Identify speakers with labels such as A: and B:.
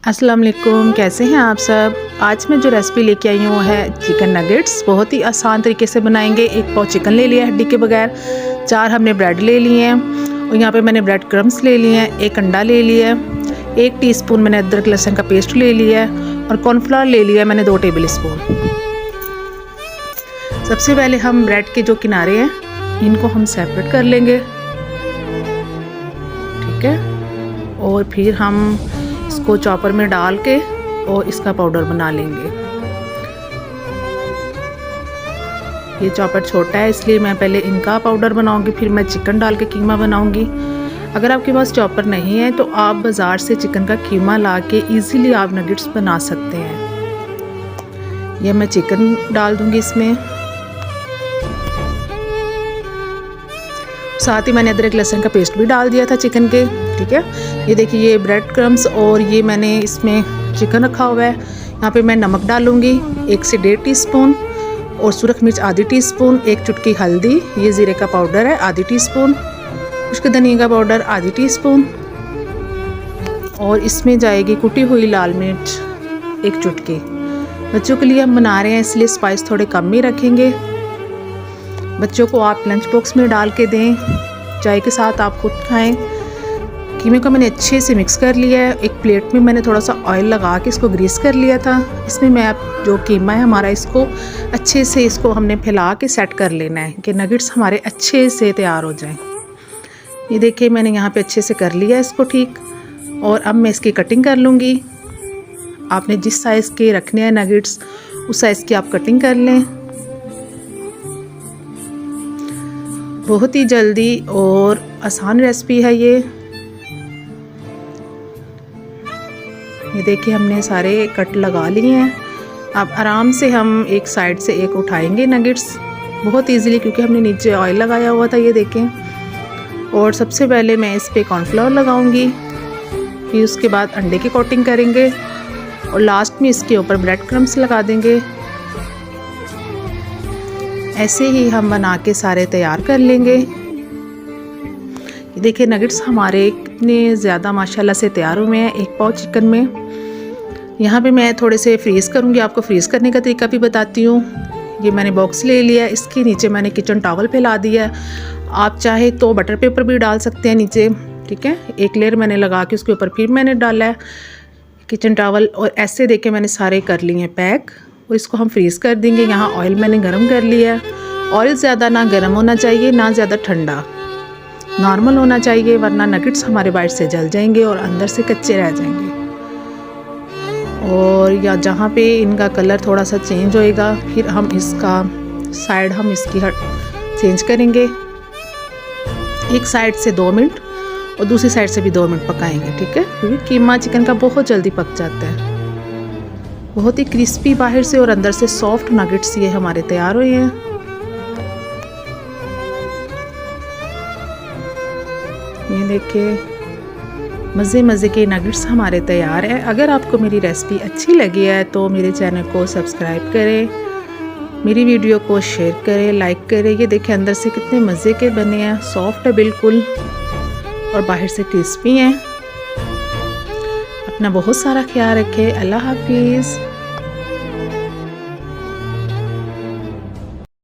A: अस्सलाम वालेकुम, कैसे हैं आप सब। आज मैं जो रेसिपी लेके आई हूँ वो है चिकन नगेट्स। बहुत ही आसान तरीके से बनाएंगे। 1 पाव चिकन ले लिया हड्डी के बगैर, 4 हमने ब्रेड ले लिए हैं और यहाँ पे मैंने ब्रेड क्रम्स ले लिए हैं, 1 अंडा ले लिया है, 1 टीस्पून मैंने अदरक लहसुन का पेस्ट ले लिया है और कॉर्नफ्लावर ले लिया है मैंने 2 टेबल स्पून। सबसे पहले हम ब्रेड के जो किनारे हैं इनको हम सेपरेट कर लेंगे, ठीक है। और फिर हम इसको चॉपर में डाल के और इसका पाउडर बना लेंगे। ये चॉपर छोटा है इसलिए मैं पहले इनका पाउडर बनाऊंगी, फिर मैं चिकन डाल के कीमा बनाऊंगी। अगर आपके पास चॉपर नहीं है तो आप बाज़ार से चिकन का कीमा ला के ईज़िली आप नगेट्स बना सकते हैं। यह मैं चिकन डाल दूंगी इसमें, साथ ही मैंने अदरक लहसुन का पेस्ट भी डाल दिया था चिकन के, ठीक है। ये देखिए ये ब्रेड क्रम्स और ये मैंने इसमें चिकन रखा हुआ है। यहाँ पे मैं नमक डालूँगी 1 से 1.5 टीस्पून और सुरख मिर्च आधी टीस्पून, 1 चुटकी हल्दी, ये ज़ीरे का पाउडर है आधी टीस्पून, खुश्क धनिया का पाउडर आधी टीस्पून और इसमें जाएगी कुटी हुई लाल मिर्च 1 चुटकी। बच्चों के लिए हम बना रहे हैं इसलिए स्पाइस थोड़े कम ही रखेंगे। बच्चों को आप लंच बॉक्स में डाल के दें, चाय के साथ आप खुद खाएं। कीमे को मैंने अच्छे से मिक्स कर लिया है। एक प्लेट में मैंने थोड़ा सा ऑयल लगा के इसको ग्रीस कर लिया था। इसमें मैं अब जो कीमा है हमारा इसको अच्छे से इसको हमने फैला के सेट कर लेना है कि नगेट्स हमारे अच्छे से तैयार हो जाएं। ये देखिए मैंने यहाँ पे अच्छे से कर लिया इसको ठीक। और अब मैं इसकी कटिंग कर लूँगी। आपने जिस साइज़ के रखने हैं नगेट्स उस साइज़ की आप कटिंग कर लें। बहुत ही जल्दी और आसान रेसिपी है ये देखिए हमने सारे कट लगा लिए हैं। अब आराम से हम एक साइड से एक उठाएंगे नगेट्स बहुत इजीली, क्योंकि हमने नीचे ऑयल लगाया हुआ था, ये देखें। और सबसे पहले मैं इस पे कॉर्नफ्लावर लगाऊंगी, फिर उसके बाद अंडे की कोटिंग करेंगे और लास्ट में इसके ऊपर ब्रेड क्रम्स लगा देंगे। ऐसे ही हम बना के सारे तैयार कर लेंगे। ये देखिए नगेट्स हमारे कितने ज़्यादा माशाल्लाह से तैयार हुए हैं 1 पाव चिकन में। यहाँ पे मैं थोड़े से फ्रीज़ करूँगी, आपको फ्रीज़ करने का तरीका भी बताती हूँ। ये मैंने बॉक्स ले लिया, इसके नीचे मैंने किचन टॉवल फैला दिया। आप चाहे तो बटर पेपर भी डाल सकते हैं नीचे, ठीक है। 1 लेयर मैंने लगा के उसके ऊपर फिर मैंने डाला है किचन टॉवल और ऐसे देके मैंने सारे कर लिए हैं पैक और इसको हम फ्रीज़ कर देंगे। यहाँ ऑयल मैंने गर्म कर लिया है। ऑयल ज़्यादा ना गर्म होना चाहिए ना ज़्यादा ठंडा, नॉर्मल होना चाहिए, वरना नगेट्स हमारे बाहर से जल जाएंगे और अंदर से कच्चे रह जाएंगे। और या जहाँ पे इनका कलर थोड़ा सा चेंज होएगा फिर हम इसका साइड हम इसकी चेंज करेंगे। एक साइड से 2 मिनट और दूसरी साइड से भी 2 मिनट पकाएंगे, ठीक है। क्योंकि कीमा चिकन का बहुत जल्दी पक जाता है। बहुत ही क्रिस्पी बाहर से और अंदर से सॉफ्ट नगेट्स ये हमारे तैयार हुए हैं। ये देखिए मज़े मज़े के नगेट्स हमारे तैयार है। अगर आपको मेरी रेसिपी अच्छी लगी है तो मेरे चैनल को सब्सक्राइब करें, मेरी वीडियो को शेयर करें, लाइक करें। ये देखिए अंदर से कितने मज़े के बने हैं, सॉफ्ट है बिल्कुल और बाहर से क्रिस्पी हैं। अपना बहुत सारा ख्याल रखें। अल्लाह हाफिज़।